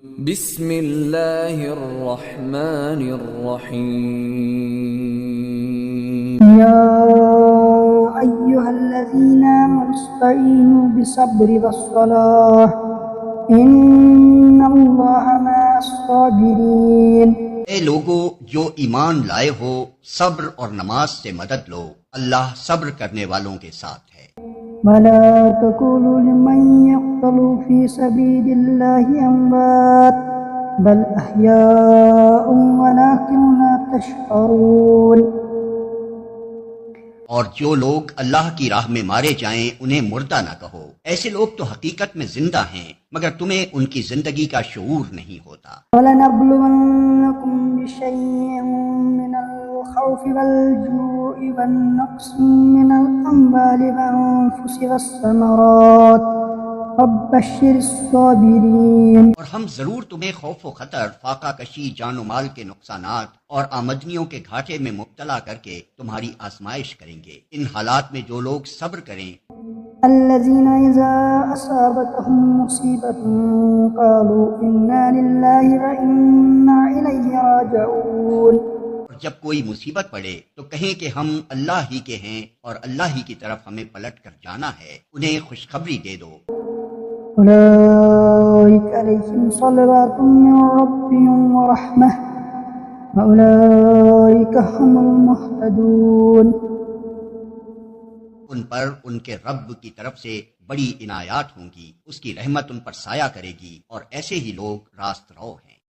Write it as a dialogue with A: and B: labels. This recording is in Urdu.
A: بسم اللہ الرحمن الرحیم
B: يا أيها الذين آمنوا استعينوا بالصبر والصلاة إن الله مع الصابرين.
C: اے لوگو جو ایمان لائے ہو، صبر اور نماز سے مدد لو، اللہ صبر کرنے والوں کے ساتھ ہے۔
B: ولا تقولوا لمن يقتل في سبيل الله أموات بل أحياء ولكن لا تشعرون.
C: اور جو لوگ اللہ کی راہ میں مارے جائیں انہیں مردہ نہ کہو، ایسے لوگ تو حقیقت میں زندہ ہیں مگر تمہیں ان کی زندگی کا شعور نہیں ہوتا۔
B: وَلَنَبْلُوَنَّكُمْ بِشَيْءٍ مِّنَ الْخَوْفِ وَالْجُوعِ وَالنَّقْصِ مِنَ الْأَمْوَالِ وَالْأَنفُسِ وَالثَّمَرَاتِ وَبَشِّرِ الصَّابِرِينَ.
C: اور ہم ضرور تمہیں خوف و خطر، فاقہ کشی، جان و مال کے نقصانات اور آمدنیوں کے گھاٹے میں مبتلا کر کے تمہاری آزمائش کریں گے۔ ان حالات میں جو لوگ صبر کریں،
B: الذين إذا أصابتهم مصيبة قالوا إنا لله وإنا إليه راجعون.
C: اور جب کوئی مصیبت پڑے تو کہیں کہ ہم اللہ ہی کے ہیں اور اللہ ہی کی طرف ہمیں پلٹ کر جانا ہے، انہیں خوشخبری دے دو۔
B: أولئك عليهم صلوات من ربهم ورحمة وأولئك هم المهتدون.
C: ان پر ان کے رب کی طرف سے بڑی عنایات ہوں گی، اس کی رحمت ان پر سایہ کرے گی اور ایسے ہی لوگ راست رو ہیں۔